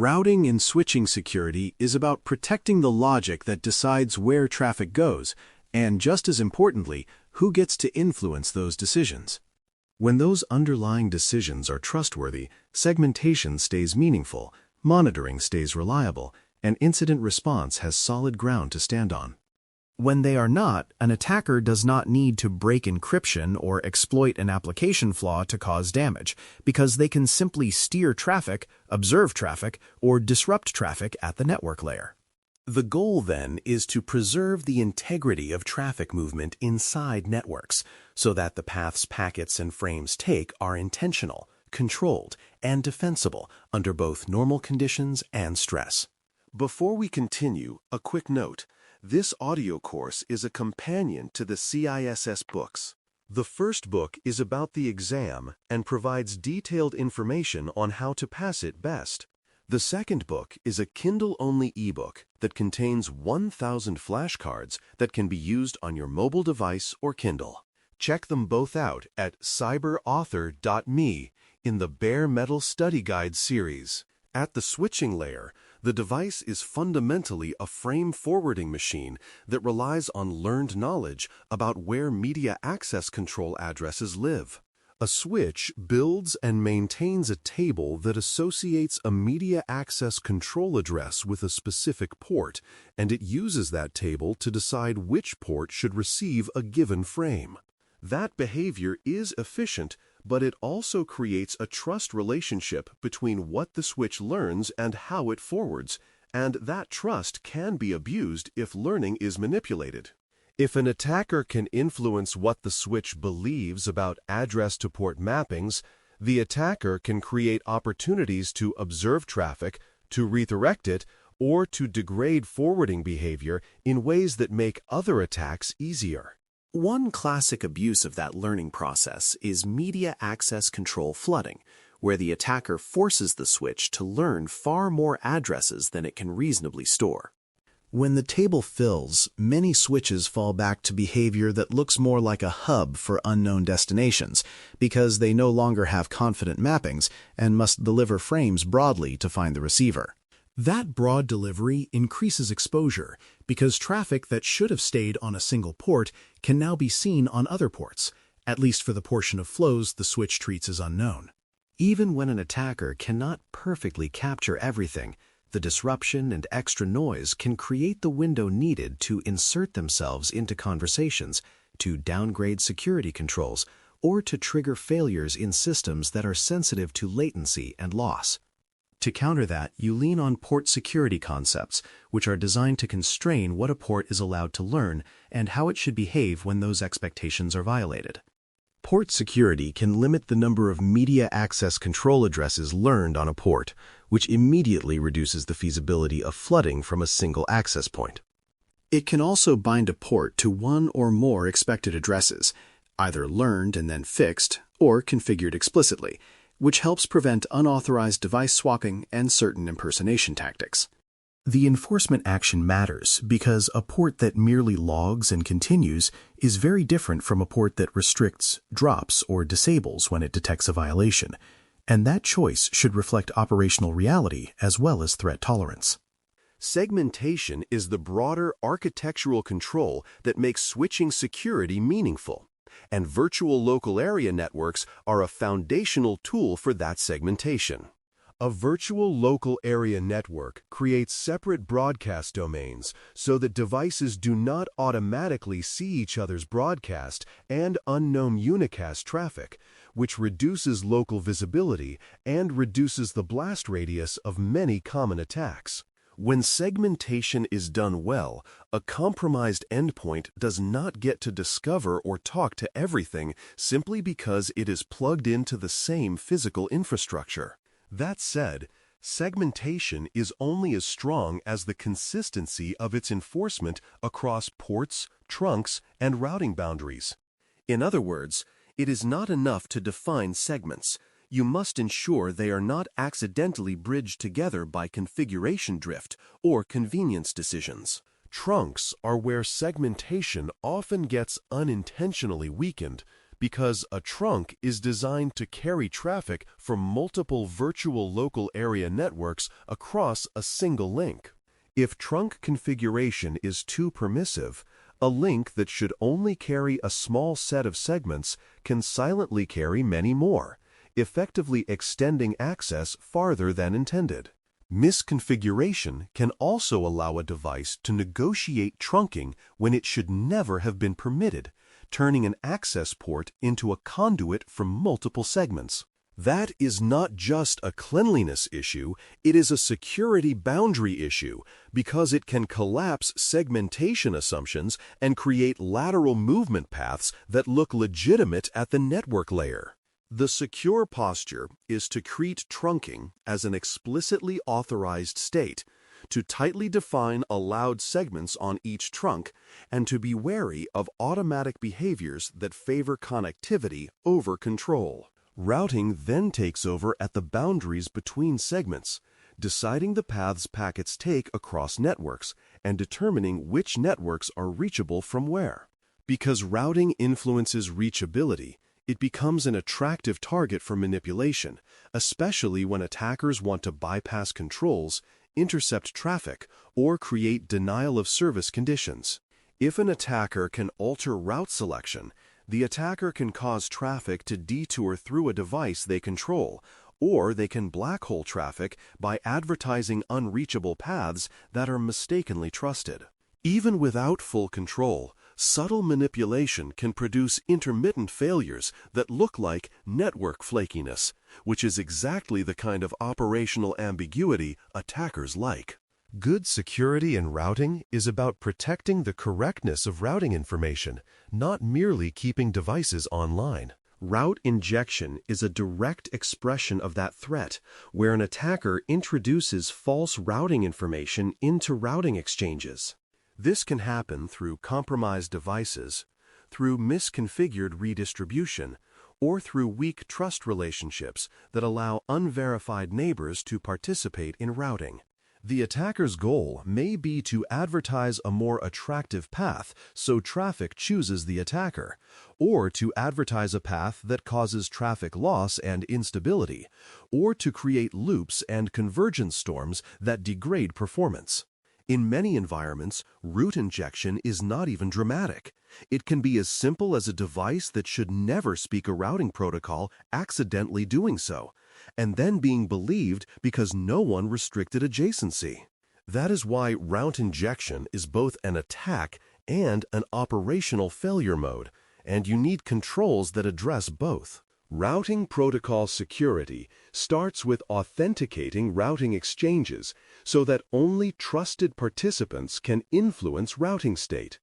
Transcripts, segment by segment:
Routing and switching security is about protecting the logic that decides where traffic goes, and just as importantly, who gets to influence those decisions. When those underlying decisions are trustworthy, segmentation stays meaningful, monitoring stays reliable, and incident response has solid ground to stand on. When they are not, an attacker does not need to break encryption or exploit an application flaw to cause damage, because they can simply steer traffic, observe traffic, or disrupt traffic at the network layer. The goal, then, is to preserve the integrity of traffic movement inside networks, so that the paths packets and frames take are intentional, controlled, and defensible under both normal conditions and stress. Before we continue, a quick note. This audio course is a companion to the CISSP books. The first book is about the exam and provides detailed information on how to pass it best. The second book is a Kindle-only ebook that contains 1,000 flashcards that can be used on your mobile device or Kindle. Check them both out at cyberauthor.me in the Bare Metal Study Guide series. At the switching layer, the device is fundamentally a frame forwarding machine that relies on learned knowledge about where media access control addresses live. A switch builds and maintains a table that associates a media access control address with a specific port, and it uses that table to decide which port should receive a given frame. That behavior is efficient, but it also creates a trust relationship between what the switch learns and how it forwards, and that trust can be abused if learning is manipulated. If an attacker can influence what the switch believes about address-to-port mappings, the attacker can create opportunities to observe traffic, to redirect it, or to degrade forwarding behavior in ways that make other attacks easier. One classic abuse of that learning process is media access control flooding, where the attacker forces the switch to learn far more addresses than it can reasonably store. When the table fills, many switches fall back to behavior that looks more like a hub for unknown destinations, because they no longer have confident mappings and must deliver frames broadly to find the receiver. That broad delivery increases exposure, because traffic that should have stayed on a single port can now be seen on other ports, at least for the portion of flows the switch treats as unknown. Even when an attacker cannot perfectly capture everything, the disruption and extra noise can create the window needed to insert themselves into conversations, to downgrade security controls, or to trigger failures in systems that are sensitive to latency and loss. To counter that, you lean on port security concepts, which are designed to constrain what a port is allowed to learn and how it should behave when those expectations are violated. Port security can limit the number of media access control addresses learned on a port, which immediately reduces the feasibility of flooding from a single access point. It can also bind a port to one or more expected addresses, either learned and then fixed, or configured explicitly, which helps prevent unauthorized device swapping and certain impersonation tactics. The enforcement action matters because a port that merely logs and continues is very different from a port that restricts, drops, or disables when it detects a violation, and that choice should reflect operational reality as well as threat tolerance. Segmentation is the broader architectural control that makes switching security meaningful, and virtual local area networks are a foundational tool for that segmentation. A virtual local area network creates separate broadcast domains so that devices do not automatically see each other's broadcast and unknown unicast traffic, which reduces local visibility and reduces the blast radius of many common attacks. When segmentation is done well, a compromised endpoint does not get to discover or talk to everything simply because it is plugged into the same physical infrastructure. That said, segmentation is only as strong as the consistency of its enforcement across ports, trunks, and routing boundaries. In other words, it is not enough to define segments. You must ensure they are not accidentally bridged together by configuration drift or convenience decisions. Trunks are where segmentation often gets unintentionally weakened because a trunk is designed to carry traffic from multiple virtual local area networks across a single link. If trunk configuration is too permissive, a link that should only carry a small set of segments can silently carry many more, effectively extending access farther than intended. Misconfiguration can also allow a device to negotiate trunking when it should never have been permitted, turning an access port into a conduit for multiple segments. That is not just a cleanliness issue, it is a security boundary issue because it can collapse segmentation assumptions and create lateral movement paths that look legitimate at the network layer. The secure posture is to treat trunking as an explicitly authorized state, to tightly define allowed segments on each trunk, and to be wary of automatic behaviors that favor connectivity over control. Routing then takes over at the boundaries between segments, deciding the paths packets take across networks and determining which networks are reachable from where. Because routing influences reachability, it becomes an attractive target for manipulation, especially when attackers want to bypass controls, intercept traffic, or create denial-of-service conditions. If an attacker can alter route selection, the attacker can cause traffic to detour through a device they control, or they can black hole traffic by advertising unreachable paths that are mistakenly trusted. Even without full control, subtle manipulation can produce intermittent failures that look like network flakiness, which is exactly the kind of operational ambiguity attackers like. Good security in routing is about protecting the correctness of routing information, not merely keeping devices online. Route injection is a direct expression of that threat, where an attacker introduces false routing information into routing exchanges. This can happen through compromised devices, through misconfigured redistribution, or through weak trust relationships that allow unverified neighbors to participate in routing. The attacker's goal may be to advertise a more attractive path so traffic chooses the attacker, or to advertise a path that causes traffic loss and instability, or to create loops and convergence storms that degrade performance. In many environments, route injection is not even dramatic. It can be as simple as a device that should never speak a routing protocol accidentally doing so, and then being believed because no one restricted adjacency. That is why route injection is both an attack and an operational failure mode, and you need controls that address both. Routing protocol security starts with authenticating routing exchanges so that only trusted participants can influence routing state.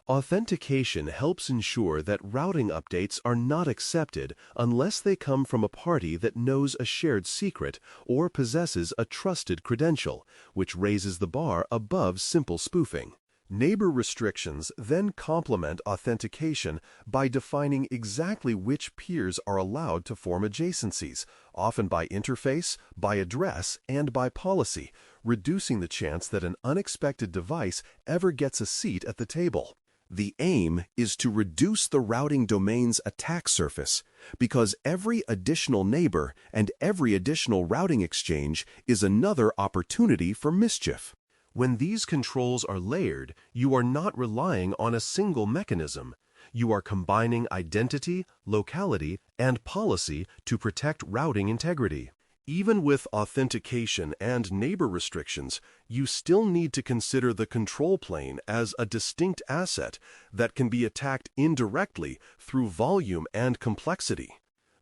Authentication helps ensure that routing updates are not accepted unless they come from a party that knows a shared secret or possesses a trusted credential, which raises the bar above simple spoofing. Neighbor restrictions then complement authentication by defining exactly which peers are allowed to form adjacencies, often by interface, by address, and by policy, reducing the chance that an unexpected device ever gets a seat at the table. The aim is to reduce the routing domain's attack surface, because every additional neighbor and every additional routing exchange is another opportunity for mischief. When these controls are layered, you are not relying on a single mechanism. You are combining identity, locality, and policy to protect routing integrity. Even with authentication and neighbor restrictions, you still need to consider the control plane as a distinct asset that can be attacked indirectly through volume and complexity.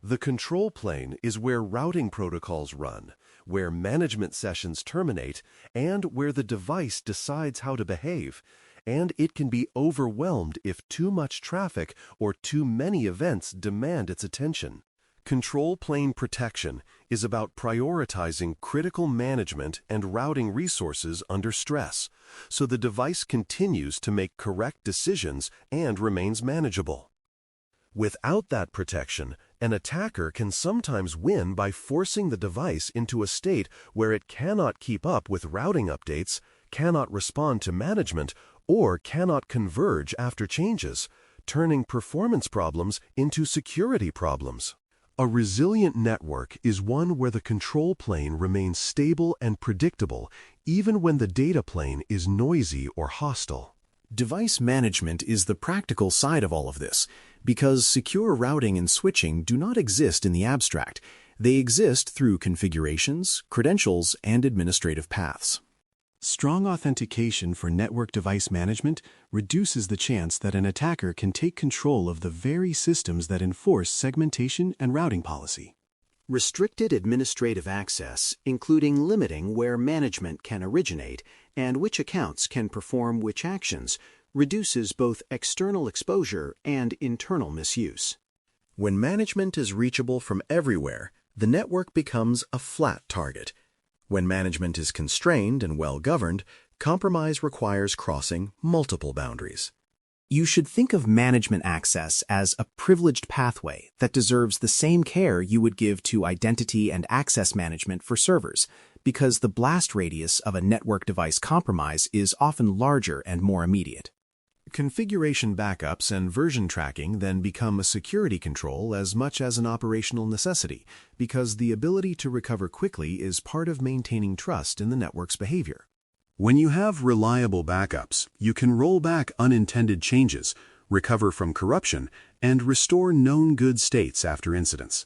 The control plane is where routing protocols run, where management sessions terminate, and where the device decides how to behave, and it can be overwhelmed if too much traffic or too many events demand its attention. Control plane protection is about prioritizing critical management and routing resources under stress, so the device continues to make correct decisions and remains manageable. Without that protection, an attacker can sometimes win by forcing the device into a state where it cannot keep up with routing updates, cannot respond to management, or cannot converge after changes, turning performance problems into security problems. A resilient network is one where the control plane remains stable and predictable even when the data plane is noisy or hostile. Device management is the practical side of all of this, because secure routing and switching do not exist in the abstract. They exist through configurations, credentials, and administrative paths. Strong authentication for network device management reduces the chance that an attacker can take control of the very systems that enforce segmentation and routing policy. Restricted administrative access, including limiting where management can originate and which accounts can perform which actions, reduces both external exposure and internal misuse. When management is reachable from everywhere, the network becomes a flat target. When management is constrained and well-governed, compromise requires crossing multiple boundaries. You should think of management access as a privileged pathway that deserves the same care you would give to identity and access management for servers, because the blast radius of a network device compromise is often larger and more immediate. Configuration backups and version tracking then become a security control as much as an operational necessity, because the ability to recover quickly is part of maintaining trust in the network's behavior. When you have reliable backups, you can roll back unintended changes, recover from corruption, and restore known good states after incidents.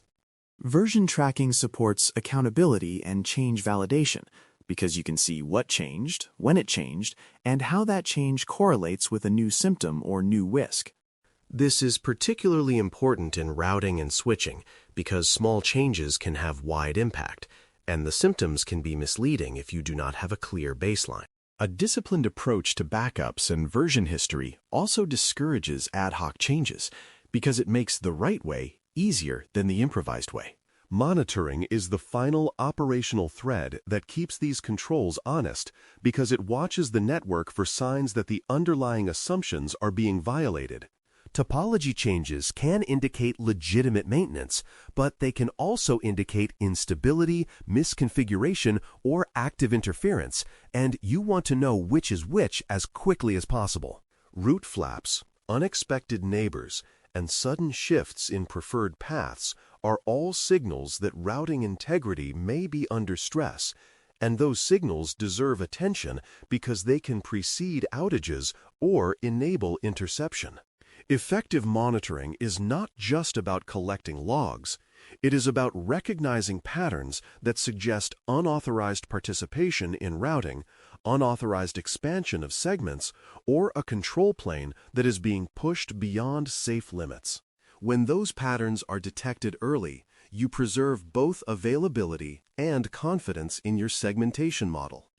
Version tracking supports accountability and change validation, because you can see what changed, when it changed, and how that change correlates with a new symptom or new whisk. This is particularly important in routing and switching, because small changes can have wide impact, and the symptoms can be misleading if you do not have a clear baseline. A disciplined approach to backups and version history also discourages ad hoc changes, because it makes the right way easier than the improvised way. Monitoring is the final operational thread that keeps these controls honest, because it watches the network for signs that the underlying assumptions are being violated. Topology changes can indicate legitimate maintenance, but they can also indicate instability, misconfiguration, or active interference, and you want to know which is which as quickly as possible. Route flaps, unexpected neighbors, and sudden shifts in preferred paths are all signals that routing integrity may be under stress, and those signals deserve attention because they can precede outages or enable interception. Effective monitoring is not just about collecting logs. It is about recognizing patterns that suggest unauthorized participation in routing, unauthorized expansion of segments, or a control plane that is being pushed beyond safe limits. When those patterns are detected early, you preserve both availability and confidence in your segmentation model.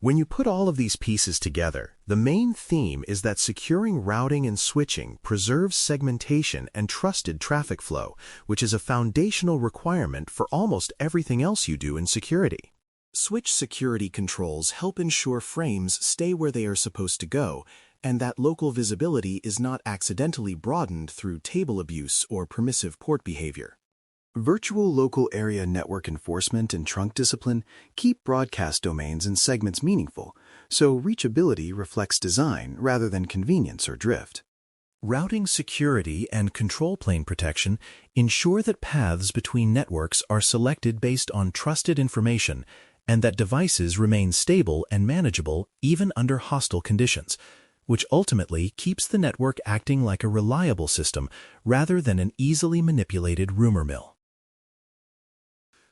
When you put all of these pieces together, the main theme is that securing routing and switching preserves segmentation and trusted traffic flow, which is a foundational requirement for almost everything else you do in security. Switch security controls help ensure frames stay where they are supposed to go, and that local visibility is not accidentally broadened through table abuse or permissive port behavior. Virtual local area network enforcement and trunk discipline keep broadcast domains and segments meaningful, so reachability reflects design rather than convenience or drift. Routing security and control plane protection ensure that paths between networks are selected based on trusted information and that devices remain stable and manageable even under hostile conditions, which ultimately keeps the network acting like a reliable system rather than an easily manipulated rumor mill.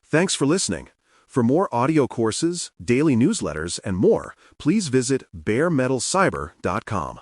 Thanks for listening. For more audio courses, daily newsletters, and more, please visit baremetalcyber.com.